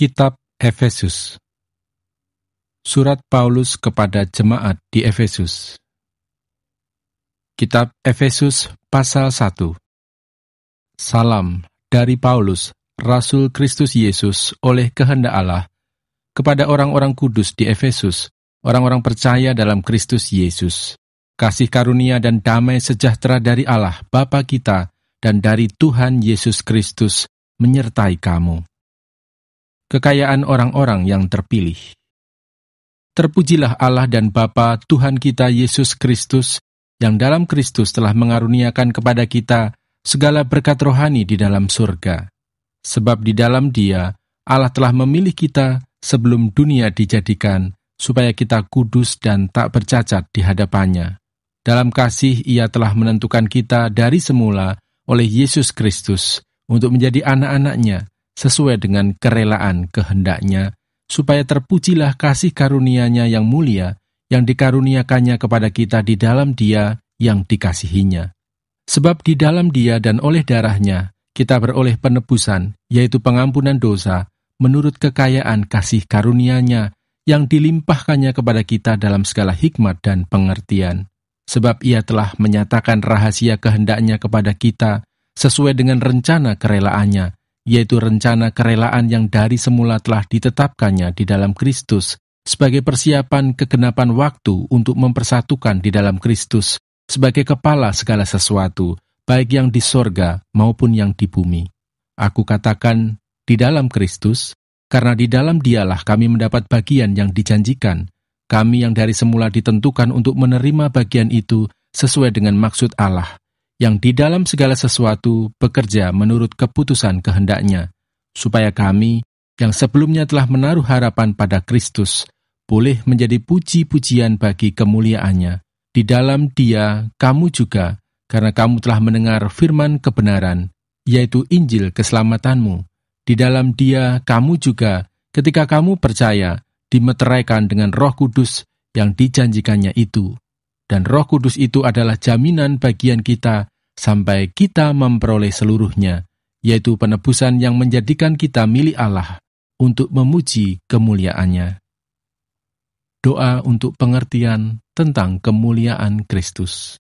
Kitab Efesus. Surat Paulus kepada jemaat di Efesus. Kitab Efesus pasal 1. Salam dari Paulus, Rasul Kristus Yesus oleh kehendak Allah, kepada orang-orang kudus di Efesus, orang-orang percaya dalam Kristus Yesus. Kasih karunia dan damai sejahtera dari Allah Bapa kita dan dari Tuhan Yesus Kristus menyertai kamu. Kekayaan orang-orang yang terpilih. Terpujilah Allah dan Bapa Tuhan kita Yesus Kristus, yang dalam Kristus telah mengaruniakan kepada kita segala berkat rohani di dalam surga. Sebab di dalam Dia, Allah telah memilih kita sebelum dunia dijadikan, supaya kita kudus dan tak bercacat di hadapannya. Dalam kasih Ia telah menentukan kita dari semula oleh Yesus Kristus untuk menjadi anak-anak-Nya, sesuai dengan kerelaan kehendak-Nya, supaya terpujilah kasih karunia-Nya yang mulia, yang dikaruniakannya kepada kita di dalam Dia yang dikasihinya. Sebab di dalam Dia dan oleh darah-Nya, kita beroleh penebusan, yaitu pengampunan dosa, menurut kekayaan kasih karunia-Nya, yang dilimpahkannya kepada kita dalam segala hikmat dan pengertian. Sebab Ia telah menyatakan rahasia kehendak-Nya kepada kita, sesuai dengan rencana kerelaannya, yaitu rencana kerelaan yang dari semula telah ditetapkannya di dalam Kristus, sebagai persiapan kegenapan waktu untuk mempersatukan di dalam Kristus, sebagai kepala segala sesuatu, baik yang di sorga maupun yang di bumi. Aku katakan, di dalam Kristus, karena di dalam Dialah kami mendapat bagian yang dijanjikan, kami yang dari semula ditentukan untuk menerima bagian itu sesuai dengan maksud Allah, yang di dalam segala sesuatu bekerja menurut keputusan kehendak-Nya, supaya kami, yang sebelumnya telah menaruh harapan pada Kristus, boleh menjadi puji-pujian bagi kemuliaan-Nya. Di dalam Dia, kamu juga, karena kamu telah mendengar firman kebenaran, yaitu Injil keselamatanmu. Di dalam Dia, kamu juga, ketika kamu percaya, dimeteraikan dengan Roh Kudus yang dijanjikannya itu. Dan Roh Kudus itu adalah jaminan bagian kita sampai kita memperoleh seluruhnya, yaitu penebusan yang menjadikan kita milik Allah untuk memuji kemuliaan-Nya. Doa untuk pengertian tentang kemuliaan Kristus.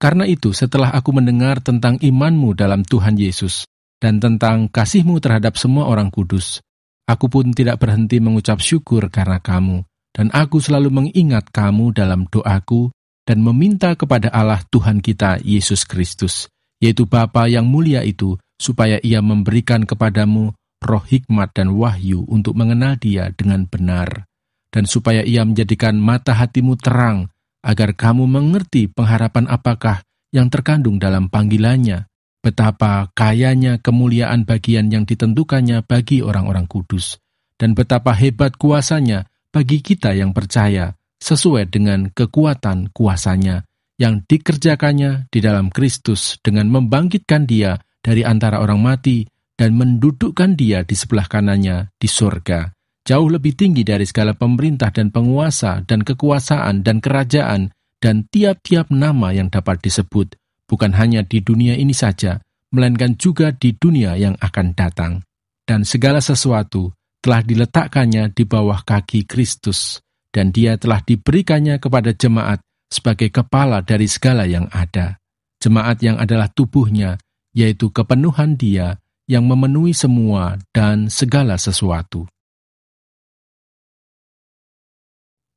Karena itu, setelah aku mendengar tentang imanmu dalam Tuhan Yesus dan tentang kasihmu terhadap semua orang kudus, aku pun tidak berhenti mengucap syukur karena kamu. Dan aku selalu mengingat kamu dalam doaku dan meminta kepada Allah Tuhan kita Yesus Kristus, yaitu Bapa yang mulia itu, supaya Ia memberikan kepadamu roh hikmat dan wahyu untuk mengenal Dia dengan benar, dan supaya Ia menjadikan mata hatimu terang, agar kamu mengerti pengharapan apakah yang terkandung dalam panggilannya, betapa kayanya kemuliaan bagian yang ditentukannya bagi orang-orang kudus, dan betapa hebat kuasanya bagi kita yang percaya, sesuai dengan kekuatan kuasanya, yang dikerjakannya di dalam Kristus dengan membangkitkan Dia dari antara orang mati dan mendudukkan Dia di sebelah kanannya di sorga, jauh lebih tinggi dari segala pemerintah dan penguasa dan kekuasaan dan kerajaan dan tiap-tiap nama yang dapat disebut, bukan hanya di dunia ini saja, melainkan juga di dunia yang akan datang. Dan segala sesuatu telah diletakkannya di bawah kaki Kristus, dan Dia telah diberikannya kepada jemaat sebagai kepala dari segala yang ada. Jemaat yang adalah tubuhnya, yaitu kepenuhan Dia yang memenuhi semua dan segala sesuatu.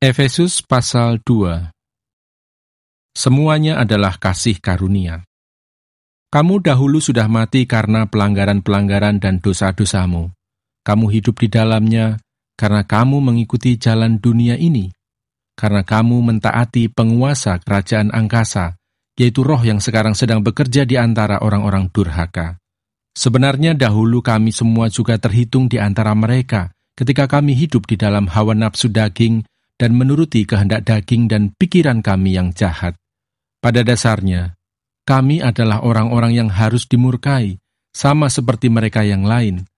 Efesus pasal 2. Semuanya adalah kasih karunia. Kamu dahulu sudah mati karena pelanggaran-pelanggaran dan dosa-dosamu. Kamu hidup di dalamnya karena kamu mengikuti jalan dunia ini, karena kamu mentaati penguasa kerajaan angkasa, yaitu roh yang sekarang sedang bekerja di antara orang-orang durhaka. Sebenarnya dahulu kami semua juga terhitung di antara mereka ketika kami hidup di dalam hawa nafsu daging dan menuruti kehendak daging dan pikiran kami yang jahat. Pada dasarnya, kami adalah orang-orang yang harus dimurkai, sama seperti mereka yang lain.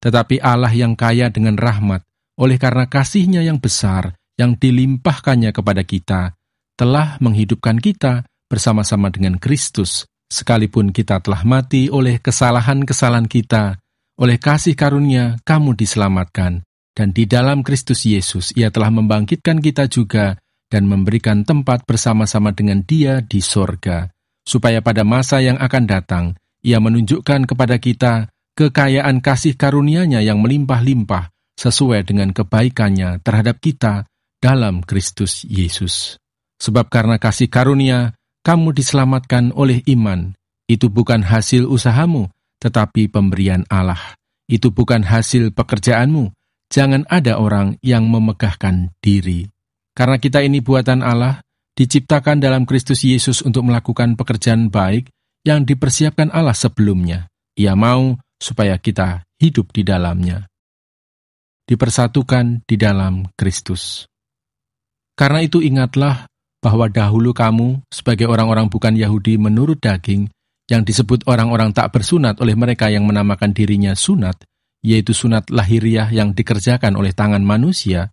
Tetapi Allah yang kaya dengan rahmat, oleh karena kasih-Nya yang besar, yang dilimpahkannya kepada kita, telah menghidupkan kita bersama-sama dengan Kristus, sekalipun kita telah mati oleh kesalahan-kesalahan kita, oleh kasih karunia kamu diselamatkan, dan di dalam Kristus Yesus Ia telah membangkitkan kita juga dan memberikan tempat bersama-sama dengan Dia di sorga, supaya pada masa yang akan datang, Ia menunjukkan kepada kita kekayaan kasih karunia-Nya yang melimpah-limpah sesuai dengan kebaikan-Nya terhadap kita dalam Kristus Yesus. Sebab karena kasih karunia, kamu diselamatkan oleh iman. Itu bukan hasil usahamu, tetapi pemberian Allah. Itu bukan hasil pekerjaanmu. Jangan ada orang yang memegahkan diri. Karena kita ini buatan Allah, diciptakan dalam Kristus Yesus untuk melakukan pekerjaan baik yang dipersiapkan Allah sebelumnya. Ia mau supaya kita hidup di dalamnya. Dipersatukan di dalam Kristus. Karena itu ingatlah bahwa dahulu kamu sebagai orang-orang bukan Yahudi menurut daging, yang disebut orang-orang tak bersunat oleh mereka yang menamakan dirinya sunat, yaitu sunat lahiriah yang dikerjakan oleh tangan manusia,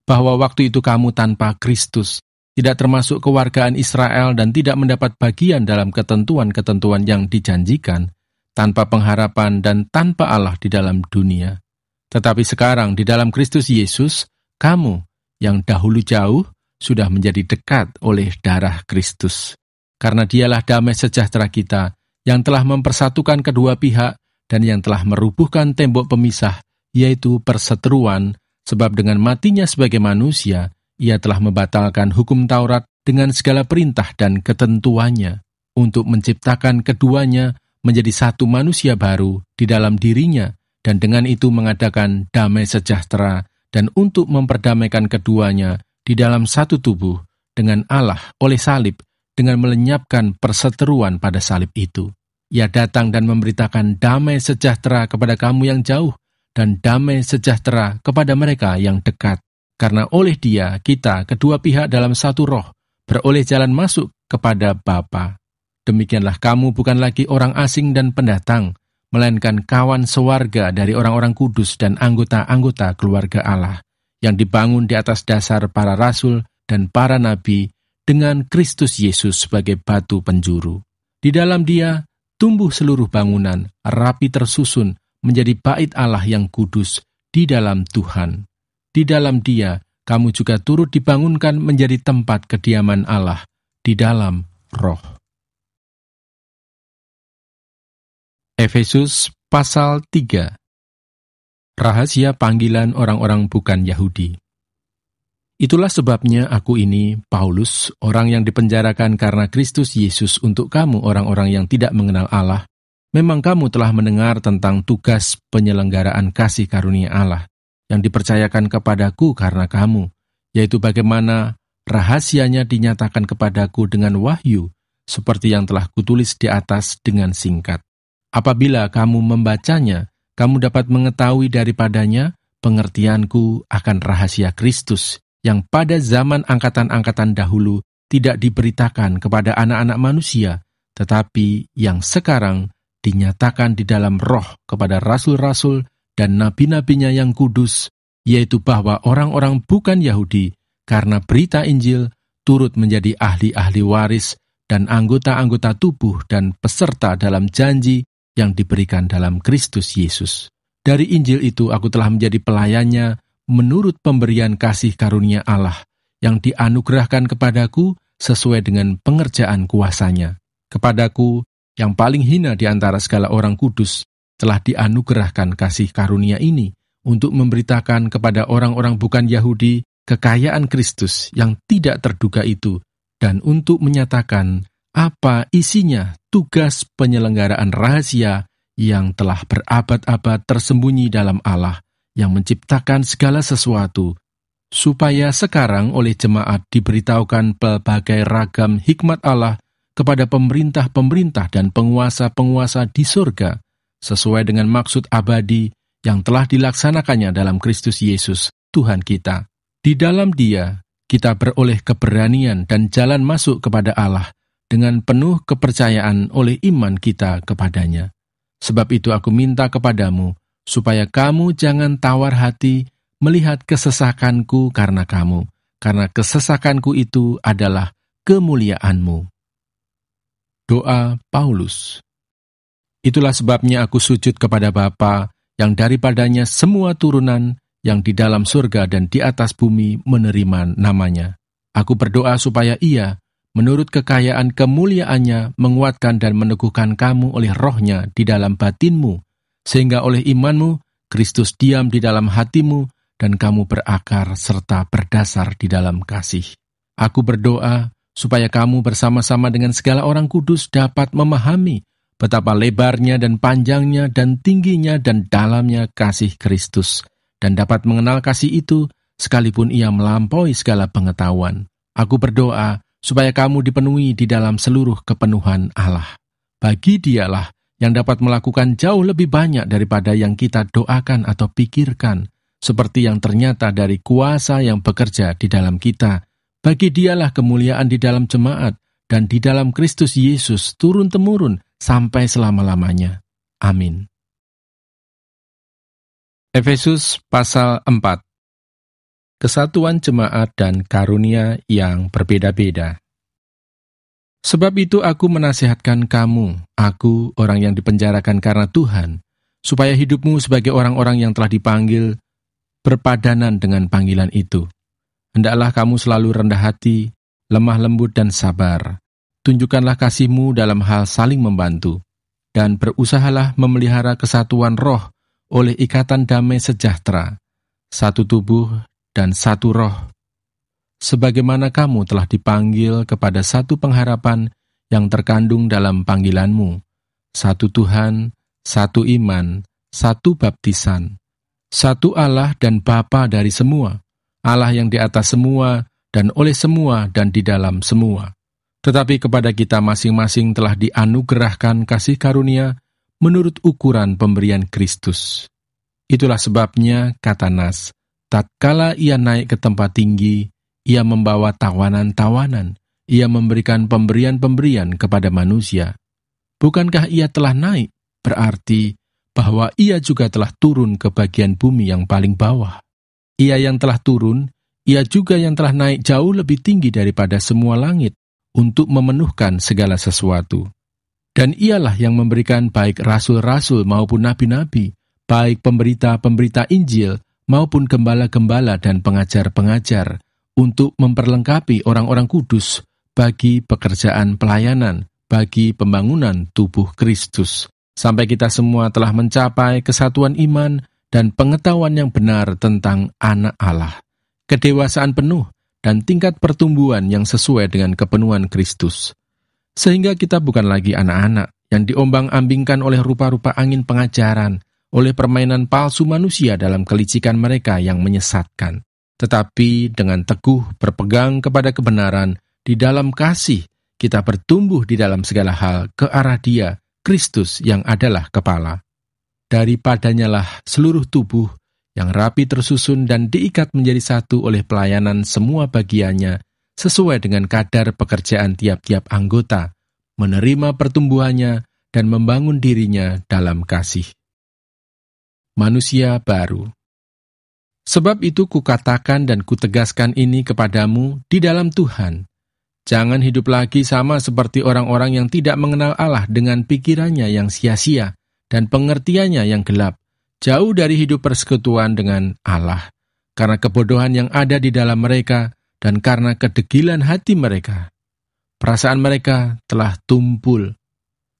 bahwa waktu itu kamu tanpa Kristus, tidak termasuk kewargaan Israel dan tidak mendapat bagian dalam ketentuan-ketentuan yang dijanjikan, tanpa pengharapan dan tanpa Allah di dalam dunia. Tetapi sekarang di dalam Kristus Yesus, kamu yang dahulu jauh, sudah menjadi dekat oleh darah Kristus. Karena Dialah damai sejahtera kita, yang telah mempersatukan kedua pihak dan yang telah merubuhkan tembok pemisah, yaitu perseteruan, sebab dengan matinya sebagai manusia, Ia telah membatalkan hukum Taurat dengan segala perintah dan ketentuannya, untuk menciptakan keduanya menjadi satu manusia baru di dalam dirinya, dan dengan itu mengadakan damai sejahtera, dan untuk memperdamaikan keduanya di dalam satu tubuh dengan Allah oleh salib, dengan melenyapkan perseteruan pada salib itu. Ia datang dan memberitakan damai sejahtera kepada kamu yang jauh, dan damai sejahtera kepada mereka yang dekat. Karena oleh Dia, kita, kedua pihak dalam satu roh, beroleh jalan masuk kepada Bapa. Demikianlah kamu bukan lagi orang asing dan pendatang, melainkan kawan sewarga dari orang-orang kudus dan anggota-anggota keluarga Allah, yang dibangun di atas dasar para rasul dan para nabi dengan Kristus Yesus sebagai batu penjuru. Di dalam Dia, tumbuh seluruh bangunan, rapi tersusun, menjadi bait Allah yang kudus di dalam Tuhan. Di dalam Dia, kamu juga turut dibangunkan menjadi tempat kediaman Allah di dalam Roh. Efesus pasal 3. Rahasia panggilan orang-orang bukan Yahudi. Itulah sebabnya aku ini, Paulus, orang yang dipenjarakan karena Kristus Yesus untuk kamu orang-orang yang tidak mengenal Allah. Memang kamu telah mendengar tentang tugas penyelenggaraan kasih karunia Allah yang dipercayakan kepadaku karena kamu, yaitu bagaimana rahasianya dinyatakan kepadaku dengan wahyu, seperti yang telah kutulis di atas dengan singkat. Apabila kamu membacanya, kamu dapat mengetahui daripadanya pengertianku akan rahasia Kristus yang pada zaman angkatan-angkatan dahulu tidak diberitakan kepada anak-anak manusia, tetapi yang sekarang dinyatakan di dalam Roh kepada rasul-rasul dan nabi-nabinya yang kudus, yaitu bahwa orang-orang bukan Yahudi karena berita Injil turut menjadi ahli-ahli waris dan anggota-anggota tubuh dan peserta dalam janji yang diberikan dalam Kristus Yesus. Dari Injil itu aku telah menjadi pelayannya menurut pemberian kasih karunia Allah yang dianugerahkan kepadaku sesuai dengan pengerjaan kuasa-Nya. Kepadaku yang paling hina di antara segala orang kudus telah dianugerahkan kasih karunia ini untuk memberitakan kepada orang-orang bukan Yahudi kekayaan Kristus yang tidak terduga itu, dan untuk menyatakan apa isinya tugas penyelenggaraan rahasia yang telah berabad-abad tersembunyi dalam Allah yang menciptakan segala sesuatu, supaya sekarang oleh jemaat diberitahukan pelbagai ragam hikmat Allah kepada pemerintah-pemerintah dan penguasa-penguasa di surga, sesuai dengan maksud abadi yang telah dilaksanakannya dalam Kristus Yesus, Tuhan kita. Di dalam Dia, kita beroleh keberanian dan jalan masuk kepada Allah dengan penuh kepercayaan oleh iman kita kepadanya. Sebab itu aku minta kepadamu, supaya kamu jangan tawar hati melihat kesesakanku karena kamu, karena kesesakanku itu adalah kemuliaanmu. Doa Paulus. Itulah sebabnya aku sujud kepada Bapa, yang daripadanya semua turunan yang di dalam surga dan di atas bumi menerima namanya. Aku berdoa supaya Ia, menurut kekayaan kemuliaannya, menguatkan dan meneguhkan kamu oleh rohnya di dalam batinmu, sehingga oleh imanmu, Kristus diam di dalam hatimu, dan kamu berakar serta berdasar di dalam kasih. Aku berdoa supaya kamu bersama-sama dengan segala orang kudus dapat memahami betapa lebarnya dan panjangnya dan tingginya dan dalamnya kasih Kristus, dan dapat mengenal kasih itu sekalipun ia melampaui segala pengetahuan. Aku berdoa supaya kamu dipenuhi di dalam seluruh kepenuhan Allah. Bagi Dialah yang dapat melakukan jauh lebih banyak daripada yang kita doakan atau pikirkan, seperti yang ternyata dari kuasa yang bekerja di dalam kita. Bagi Dialah kemuliaan di dalam jemaat dan di dalam Kristus Yesus turun-temurun sampai selama-lamanya. Amin. Efesus pasal 4. Kesatuan jemaat dan karunia yang berbeda-beda. Sebab itu aku menasihatkan kamu, aku orang yang dipenjarakan karena Tuhan, supaya hidupmu sebagai orang-orang yang telah dipanggil berpadanan dengan panggilan itu. Hendaklah kamu selalu rendah hati, lemah lembut dan sabar. Tunjukkanlah kasihmu dalam hal saling membantu, dan berusahalah memelihara kesatuan roh oleh ikatan damai sejahtera, satu tubuh dan satu roh. Sebagaimana kamu telah dipanggil kepada satu pengharapan yang terkandung dalam panggilanmu, satu Tuhan, satu iman, satu baptisan, satu Allah dan Bapa dari semua, Allah yang di atas semua dan oleh semua dan di dalam semua. Tetapi kepada kita masing-masing telah dianugerahkan kasih karunia menurut ukuran pemberian Kristus. Itulah sebabnya, kata Nas, tatkala ia naik ke tempat tinggi, ia membawa tawanan-tawanan, ia memberikan pemberian-pemberian kepada manusia. Bukankah ia telah naik, berarti bahwa ia juga telah turun ke bagian bumi yang paling bawah. Ia yang telah turun, ia juga yang telah naik jauh lebih tinggi daripada semua langit, untuk memenuhkan segala sesuatu. Dan ialah yang memberikan baik rasul-rasul maupun nabi-nabi, baik pemberita-pemberita Injil maupun gembala-gembala dan pengajar-pengajar, untuk memperlengkapi orang-orang kudus bagi pekerjaan pelayanan, bagi pembangunan tubuh Kristus, sampai kita semua telah mencapai kesatuan iman dan pengetahuan yang benar tentang anak Allah, kedewasaan penuh, dan tingkat pertumbuhan yang sesuai dengan kepenuhan Kristus. Sehingga kita bukan lagi anak-anak yang diombang-ambingkan oleh rupa-rupa angin pengajaran, oleh permainan palsu manusia dalam kelicikan mereka yang menyesatkan. Tetapi dengan teguh berpegang kepada kebenaran, di dalam kasih, kita bertumbuh di dalam segala hal ke arah Dia, Kristus yang adalah kepala. Daripadanyalah seluruh tubuh, yang rapi tersusun dan diikat menjadi satu oleh pelayanan semua bagiannya, sesuai dengan kadar pekerjaan tiap-tiap anggota, menerima pertumbuhannya dan membangun dirinya dalam kasih. Manusia baru. Sebab itu kukatakan dan kutegaskan ini kepadamu di dalam Tuhan. Jangan hidup lagi sama seperti orang-orang yang tidak mengenal Allah dengan pikirannya yang sia-sia dan pengertiannya yang gelap, jauh dari hidup persekutuan dengan Allah, karena kebodohan yang ada di dalam mereka dan karena kedegilan hati mereka. Perasaan mereka telah tumpul,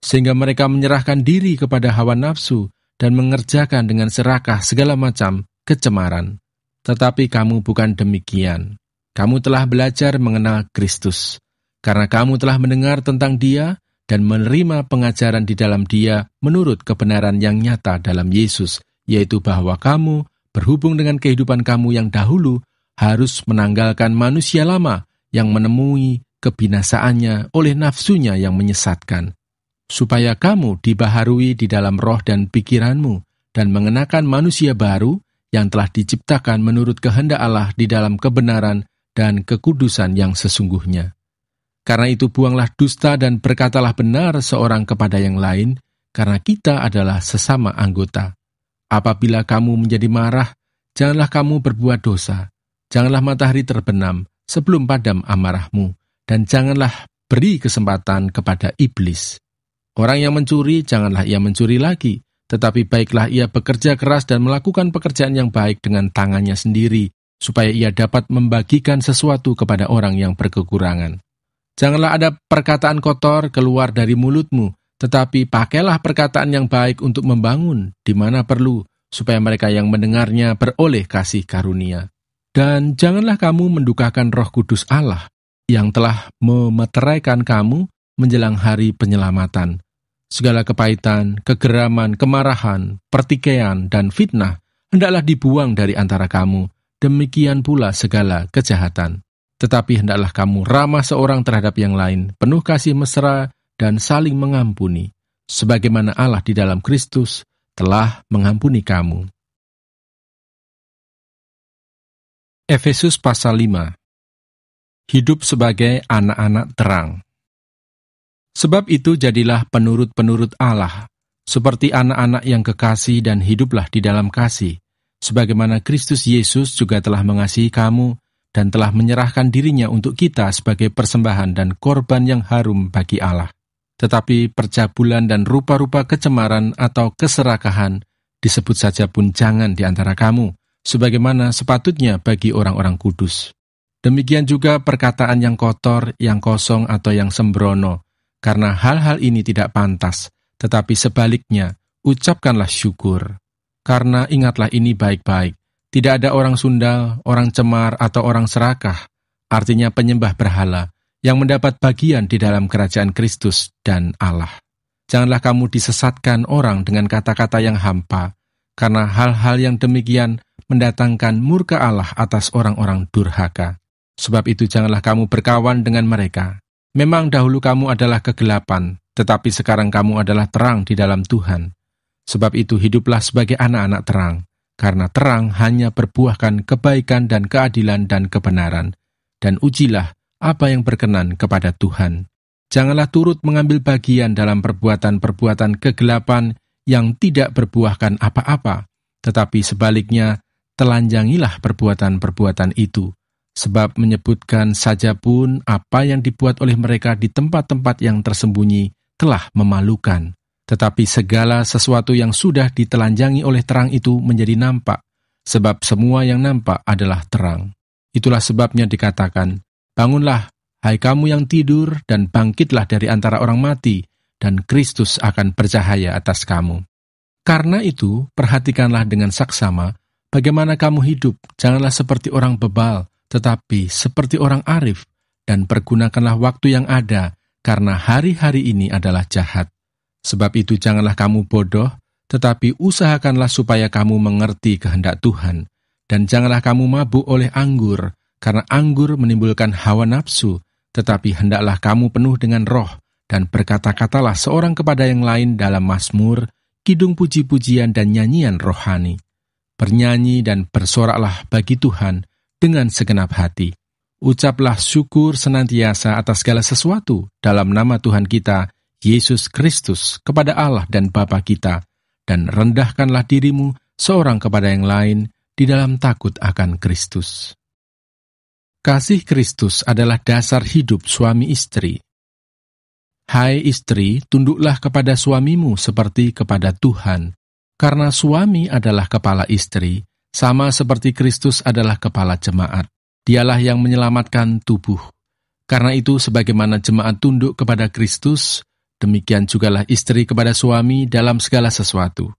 sehingga mereka menyerahkan diri kepada hawa nafsu dan mengerjakan dengan serakah segala macam kecemaran. Tetapi kamu bukan demikian. Kamu telah belajar mengenal Kristus, karena kamu telah mendengar tentang Dia dan menerima pengajaran di dalam Dia menurut kebenaran yang nyata dalam Yesus, yaitu bahwa kamu, berhubung dengan kehidupan kamu yang dahulu, harus menanggalkan manusia lama yang menemui kebinasaannya oleh nafsunya yang menyesatkan, supaya kamu dibaharui di dalam roh dan pikiranmu, dan mengenakan manusia baru yang telah diciptakan menurut kehendak Allah di dalam kebenaran dan kekudusan yang sesungguhnya. Karena itu buanglah dusta dan berkatalah benar seorang kepada yang lain, karena kita adalah sesama anggota. Apabila kamu menjadi marah, janganlah kamu berbuat dosa. Janganlah matahari terbenam sebelum padam amarahmu, dan janganlah beri kesempatan kepada iblis. Orang yang mencuri, janganlah ia mencuri lagi, tetapi baiklah ia bekerja keras dan melakukan pekerjaan yang baik dengan tangannya sendiri, supaya ia dapat membagikan sesuatu kepada orang yang berkekurangan. Janganlah ada perkataan kotor keluar dari mulutmu, tetapi pakailah perkataan yang baik untuk membangun di mana perlu, supaya mereka yang mendengarnya beroleh kasih karunia. Dan janganlah kamu mendukakan Roh Kudus Allah, yang telah memeteraikan kamu menjelang hari penyelamatan. Segala kepahitan, kegeraman, kemarahan, pertikaian, dan fitnah hendaklah dibuang dari antara kamu, demikian pula segala kejahatan. Tetapi hendaklah kamu ramah seorang terhadap yang lain, penuh kasih mesra dan saling mengampuni, sebagaimana Allah di dalam Kristus telah mengampuni kamu. Efesus pasal 5. Hidup sebagai anak-anak terang. Sebab itu jadilah penurut-penurut Allah, seperti anak-anak yang kekasih dan hiduplah di dalam kasih, sebagaimana Kristus Yesus juga telah mengasihi kamu dan telah menyerahkan dirinya untuk kita sebagai persembahan dan korban yang harum bagi Allah. Tetapi percabulan dan rupa-rupa kecemaran atau keserakahan disebut saja pun jangan di antara kamu, sebagaimana sepatutnya bagi orang-orang kudus. Demikian juga perkataan yang kotor, yang kosong, atau yang sembrono, karena hal-hal ini tidak pantas, tetapi sebaliknya, ucapkanlah syukur. Karena ingatlah ini baik-baik, tidak ada orang sundal, orang cemar, atau orang serakah, artinya penyembah berhala, yang mendapat bagian di dalam kerajaan Kristus dan Allah. Janganlah kamu disesatkan orang dengan kata-kata yang hampa, karena hal-hal yang demikian mendatangkan murka Allah atas orang-orang durhaka. Sebab itu janganlah kamu berkawan dengan mereka. Memang dahulu kamu adalah kegelapan, tetapi sekarang kamu adalah terang di dalam Tuhan. Sebab itu hiduplah sebagai anak-anak terang, karena terang hanya berbuahkan kebaikan dan keadilan dan kebenaran. Dan ujilah apa yang berkenan kepada Tuhan. Janganlah turut mengambil bagian dalam perbuatan-perbuatan kegelapan yang tidak berbuahkan apa-apa, tetapi sebaliknya telanjangilah perbuatan-perbuatan itu. Sebab menyebutkan saja pun apa yang dibuat oleh mereka di tempat-tempat yang tersembunyi telah memalukan. Tetapi segala sesuatu yang sudah ditelanjangi oleh terang itu menjadi nampak, sebab semua yang nampak adalah terang. Itulah sebabnya dikatakan, bangunlah, hai kamu yang tidur, dan bangkitlah dari antara orang mati, dan Kristus akan bercahaya atas kamu. Karena itu, perhatikanlah dengan saksama, bagaimana kamu hidup, janganlah seperti orang bebal, tetapi seperti orang arif, dan pergunakanlah waktu yang ada, karena hari-hari ini adalah jahat. Sebab itu janganlah kamu bodoh, tetapi usahakanlah supaya kamu mengerti kehendak Tuhan. Dan janganlah kamu mabuk oleh anggur, karena anggur menimbulkan hawa nafsu, tetapi hendaklah kamu penuh dengan roh, dan berkata-katalah seorang kepada yang lain dalam mazmur, kidung puji-pujian dan nyanyian rohani. Bernyanyi dan bersoraklah bagi Tuhan, dengan segenap hati. Ucaplah syukur senantiasa atas segala sesuatu dalam nama Tuhan kita, Yesus Kristus, kepada Allah dan Bapa kita, dan rendahkanlah dirimu seorang kepada yang lain di dalam takut akan Kristus. Kasih Kristus adalah dasar hidup suami istri. Hai istri, tunduklah kepada suamimu seperti kepada Tuhan, karena suami adalah kepala istri, sama seperti Kristus adalah kepala jemaat. Dialah yang menyelamatkan tubuh. Karena itu, sebagaimana jemaat tunduk kepada Kristus, demikian jugalah istri kepada suami dalam segala sesuatu.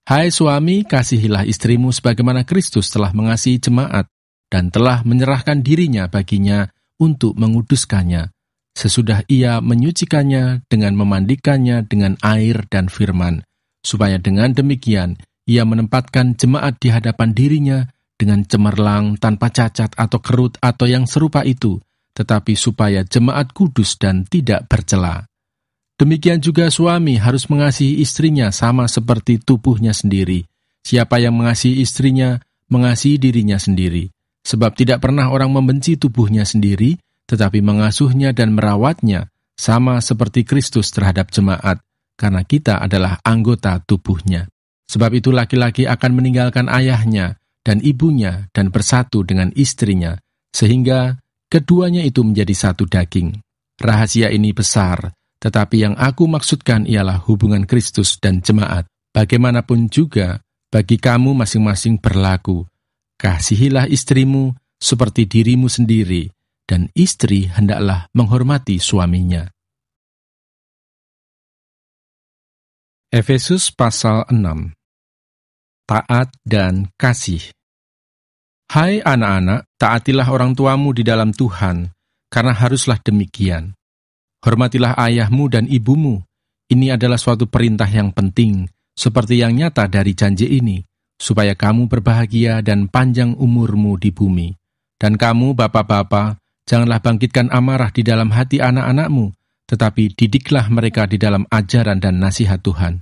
Hai suami, kasihilah istrimu sebagaimana Kristus telah mengasihi jemaat, dan telah menyerahkan dirinya baginya untuk menguduskannya, sesudah ia menyucikannya dengan memandikannya dengan air dan firman, supaya dengan demikian ia menempatkan jemaat di hadapan dirinya dengan cemerlang, tanpa cacat atau kerut atau yang serupa itu, tetapi supaya jemaat kudus dan tidak bercela. Demikian juga suami harus mengasihi istrinya sama seperti tubuhnya sendiri. Siapa yang mengasihi istrinya, mengasihi dirinya sendiri. Sebab tidak pernah orang membenci tubuhnya sendiri, tetapi mengasuhnya dan merawatnya, sama seperti Kristus terhadap jemaat, karena kita adalah anggota tubuhnya. Sebab itu laki-laki akan meninggalkan ayahnya dan ibunya dan bersatu dengan istrinya, sehingga keduanya itu menjadi satu daging. Rahasia ini besar, tetapi yang aku maksudkan ialah hubungan Kristus dan jemaat. Bagaimanapun juga, bagi kamu masing-masing berlaku, kasihilah istrimu seperti dirimu sendiri, dan istri hendaklah menghormati suaminya. Efesus pasal 6. Taat dan kasih. Hai anak-anak, taatilah orang tuamu di dalam Tuhan, karena haruslah demikian. Hormatilah ayahmu dan ibumu. Ini adalah suatu perintah yang penting, seperti yang nyata dari janji ini, supaya kamu berbahagia dan panjang umurmu di bumi. Dan kamu, bapak-bapak, janganlah bangkitkan amarah di dalam hati anak-anakmu, tetapi didiklah mereka di dalam ajaran dan nasihat Tuhan.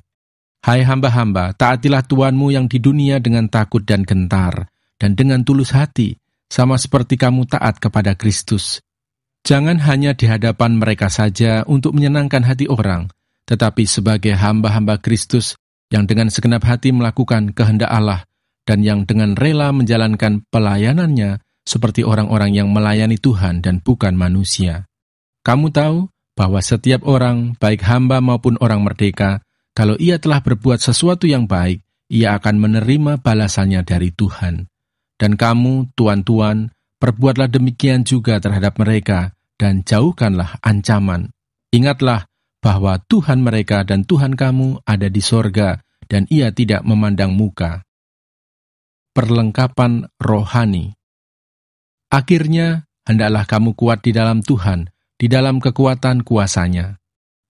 Hai hamba-hamba, taatilah Tuanmu yang di dunia dengan takut dan gentar, dan dengan tulus hati, sama seperti kamu taat kepada Kristus. Jangan hanya di hadapan mereka saja untuk menyenangkan hati orang, tetapi sebagai hamba-hamba Kristus yang dengan segenap hati melakukan kehendak Allah, dan yang dengan rela menjalankan pelayanannya seperti orang-orang yang melayani Tuhan dan bukan manusia. Kamu tahu bahwa setiap orang, baik hamba maupun orang merdeka, kalau ia telah berbuat sesuatu yang baik, ia akan menerima balasannya dari Tuhan. Dan kamu, tuan-tuan, perbuatlah demikian juga terhadap mereka, dan jauhkanlah ancaman. Ingatlah bahwa Tuhan mereka dan Tuhan kamu ada di sorga, dan ia tidak memandang muka. Perlengkapan rohani. Akhirnya, hendaklah kamu kuat di dalam Tuhan, di dalam kekuatan kuasa-Nya.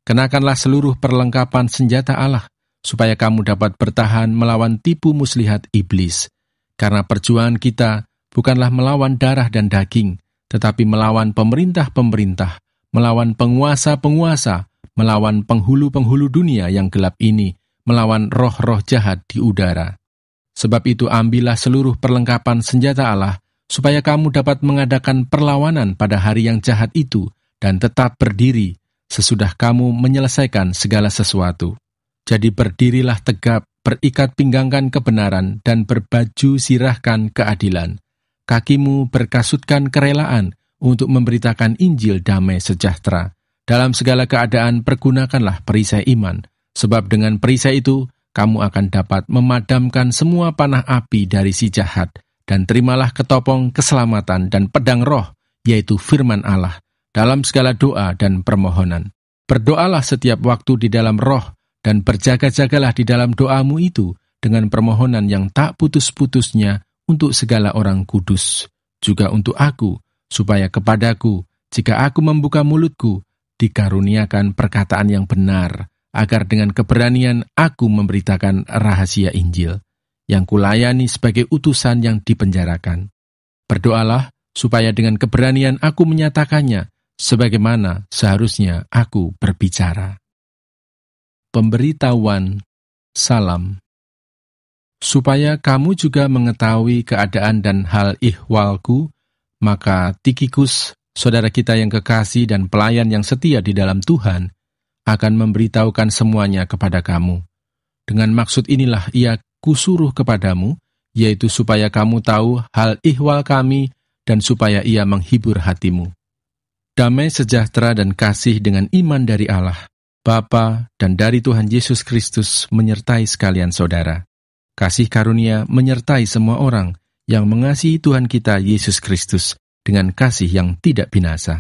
Kenakanlah seluruh perlengkapan senjata Allah, supaya kamu dapat bertahan melawan tipu muslihat iblis. Karena perjuangan kita bukanlah melawan darah dan daging, tetapi melawan pemerintah-pemerintah, melawan penguasa-penguasa, melawan penghulu-penghulu dunia yang gelap ini, melawan roh-roh jahat di udara. Sebab itu ambillah seluruh perlengkapan senjata Allah, supaya kamu dapat mengadakan perlawanan pada hari yang jahat itu, dan tetap berdiri, sesudah kamu menyelesaikan segala sesuatu. Jadi berdirilah tegap, berikat pinggangkan kebenaran, dan berbaju sirahkan keadilan. Kakimu berkasutkan kerelaan untuk memberitakan Injil damai sejahtera. Dalam segala keadaan pergunakanlah perisai iman, sebab dengan perisai itu kamu akan dapat memadamkan semua panah api dari si jahat, dan terimalah ketopong keselamatan dan pedang roh, yaitu firman Allah, dalam segala doa dan permohonan. Berdoalah setiap waktu di dalam roh, dan berjaga-jagalah di dalam doamu itu dengan permohonan yang tak putus-putusnya untuk segala orang kudus, juga untuk aku, supaya kepadaku, jika aku membuka mulutku, dikaruniakan perkataan yang benar, agar dengan keberanian aku memberitakan rahasia Injil, yang kulayani sebagai utusan yang dipenjarakan. Berdoalah, supaya dengan keberanian aku menyatakannya, sebagaimana seharusnya aku berbicara. Pemberitahuan salam. Supaya kamu juga mengetahui keadaan dan hal ihwalku, maka Tikhikus, saudara kita yang kekasih dan pelayan yang setia di dalam Tuhan, akan memberitahukan semuanya kepada kamu. Dengan maksud inilah ia kusuruh kepadamu, yaitu supaya kamu tahu hal ihwal kami dan supaya ia menghibur hatimu. Damai sejahtera dan kasih dengan iman dari Allah, Bapa, dan dari Tuhan Yesus Kristus menyertai sekalian saudara. Kasih karunia menyertai semua orang yang mengasihi Tuhan kita Yesus Kristus dengan kasih yang tidak binasa.